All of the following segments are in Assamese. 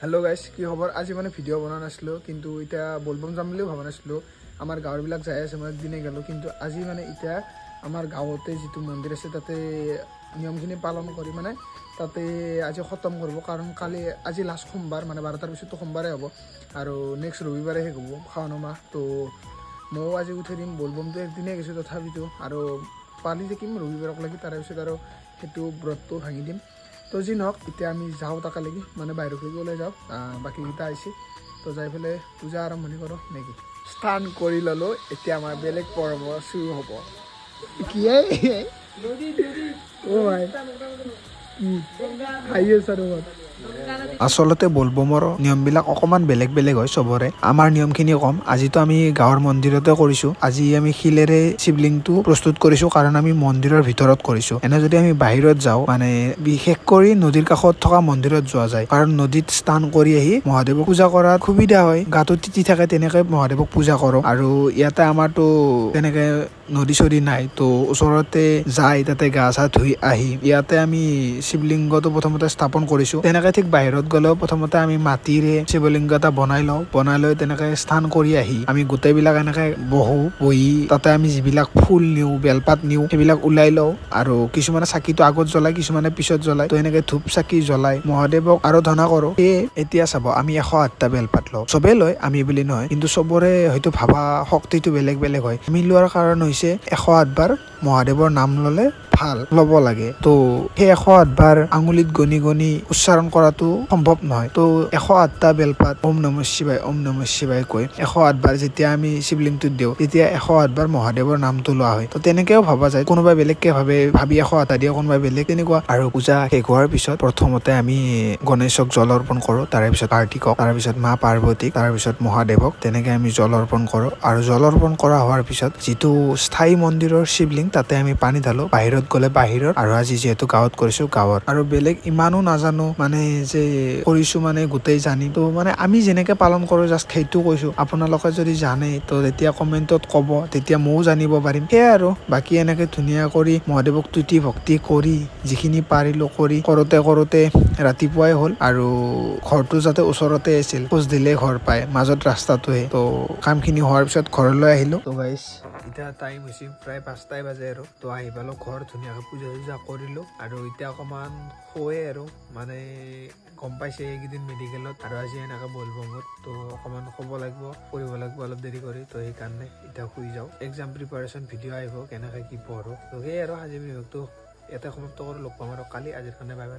हेलो गाइस কি খবৰ আজি মানে ভিডিও বনা নাছলো কিন্তু এটা বলবম যাম বুলি ভাবা নাছলো আমাৰ গাঁৱৰ বিলাক যাই আছে মই দিনে গেলো কিন্তু আজি মানে এটা আমাৰ গাঁৱতে যেটো মন্দিৰ আছে তাতে নিয়মখিনি পালন কৰি মানে তাতে আজি খতম কৰিব কাৰণ কালি আজি লাষ্ট সোমবাৰ মানে 12টাৰ পিছত সোমবাৰে হ'ব আৰু নেক্সট ৰবিবাৰে হে হ'ব খাওন মাহ তো মই আজি উঠি দিম বলবমটো একদিনে গেছো তথাপিতো আৰু পালি দেখিম ৰবিবাৰক লাগি তাৰে পিছত আৰু হেতু ব্ৰতটো ভাঙি দিম তো যি নহওক এতিয়া আমি যাওঁ তাকালেগি মানে বাহিৰত গ'লে যাওঁ বাকি গিটা আইছি তো যাই ফেলে পূজা আৰম্ভণি কৰো নেকি স্থান কৰি ললো এতিয়া আমাৰ বেলেগ পৰ্ব শুৰু হ'ব কি ও ভাই হাইয়ে সৰোবৰ আসলতে বলবমৰ নিয়মবিলাক অকমান বেলেগ বেলেগ হয় সবৰে আমাৰ নিয়মখিনি কম আজিতো আমি গাঁৱৰ মন্দিৰতে কৰিছো আজি আমি শিলেৰে শিৱলিংটো প্ৰস্তুত কৰিছো কাৰণ আমি মন্দিৰৰ ভিতৰত কৰিছো এনে যদি আমি বাহিৰত যাওঁ মানে বিশেষ কৰি নদীৰ কাষত থকা মন্দিৰত যোৱা যায় কাৰণ নদীত স্নান কৰি আহি মহাদেৱক পূজা কৰাত সুবিধা হয় গাটো তিতি থাকে তেনেকৈ মহাদেৱক পূজা কৰো আৰু ইয়াতে আমাৰতো তেনেকৈ নদী চদী নাই তো ওচৰতে যাই তাতে গা চা ধুই আহি ইয়াতে আমি শিৱলিংগটো প্ৰথমতে স্থাপন কৰিছো তেনেকৈ ঠিক বাহিৰত গ'লেও প্ৰথমতে আমি মাটিৰে শিৱলিংগ এটা বনাই লৈ তেনেকৈ স্থান কৰি আহি আমি গোটেইবিলাক এনেকৈ বহি তাতে আমি যিবিলাক ফুল নিওঁ বেলপাত নিওঁ সেইবিলাক উলাই লওঁ আৰু কিছুমানে চাকিটো আগত জ্বলাই কিছুমানে পিছত জ্বলাই তো এনেকৈ ধূপ চাকি জ্বলাই মহাদেৱক আৰাধনা কৰো এতিয়া চাব আমি 108টা বেলপাত লওঁ চবেই লয় আমি বুলি নহয় কিন্তু চবৰে হয়তো ভাবা শক্তিটো বেলেগ বেলেগ হয় আমি লোৱাৰ কাৰণ হৈছে 108 বাৰ মহাদেৱৰ নাম ললে ভাল লব লাগে তো সেই 108 বাৰ আঙুলিত গনি গনি উচ্চাৰণ কৰাটো সম্ভৱ নহয় তো 108টা বেলপাত ওম নমঃ শিৱায় কৈ 108 বাৰ যেতিয়া আমি শিৱলিংটোত দিওঁ তেতিয়া 108 বাৰ মহাদেৱৰ নামটো লোৱা হয় তো তেনেকেও ভাবা যায় কোনোবাই বেলেগকে ভাবি 108টা দিয়ে কোনোবাই বেলেগ তেনেকুৱা আৰু পূজা শেষ হোৱাৰ পিছত প্ৰথমতে আমি গণেশক জল অৰ্পণ কৰো তাৰে পিছত কাৰ্তিকক তাৰে পিছত মা পাৰ্বতীক তাৰে পিছত মহাদেৱক তেনেকে আমি জল অৰ্পণ কৰো আৰু জল অৰ্পণ কৰা হোৱাৰ পিছত যিটো স্থায়ী মন্দিৰৰ শিৱলিং তাতে আমি পানী ঢালো বাহিৰত গ'লে বাহিৰত আৰু আজি যেহেতু গাঁৱত কৰিছো গাঁৱত আৰু বেলেগ ইমানো নাজানো মানে যে কৰিছো মানে গোটেই জানি তো মানে আমি যেনেকে পালন কৰো জাষ্ট সেইটো কৈছো আপোনালোকে যদি জানে তো তেতিয়া কমেন্টত ক'ব তেতিয়া ময়ো জানিব পাৰিম সেয়াই আৰু বাকি এনেকে ধুনীয়া কৰি মহাদেৱক তুতি ভক্তি কৰি যিখিনি পাৰিলো কৰোতে ৰাতিপুৱাই হ'ল আৰু ঘৰটো যাতে ওচৰতে আছিল খোজ দিলে ঘৰ পায় মাজত ৰাস্তাটোহে তো কামখিনি হোৱাৰ পিছত ঘৰলৈ আহিলো তো গাইস এতিয়া টাইম হৈছে প্ৰায় 5টাই বাজে আৰু তো আহি পালো ঘৰ ধুনীয়াকৈ পূজা কৰিলো আৰু এতিয়া অকমান শুৱে আৰু মানে গম পাইছে এইকেইদিন মেডিকেলত আৰু আজি এনেকৈ বলবমত তো অকমান শুব লাগিব পঢ়িব লাগিব অলপ দেৰি কৰি তো সেইকাৰণে এতিয়া শুই যাওঁ এক্সাম প্ৰিপাৰেশ্যন ভিডিঅ' আহিব কেনেকৈ কি পঢ়ো তো সেয়ে আৰু আজি বিভাগটো ইয়াতে সমাপ্ত কৰোঁ লগ পাম আৰু কালি আজিৰ কাৰণে বাই বাই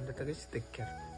টেক কেয়াৰ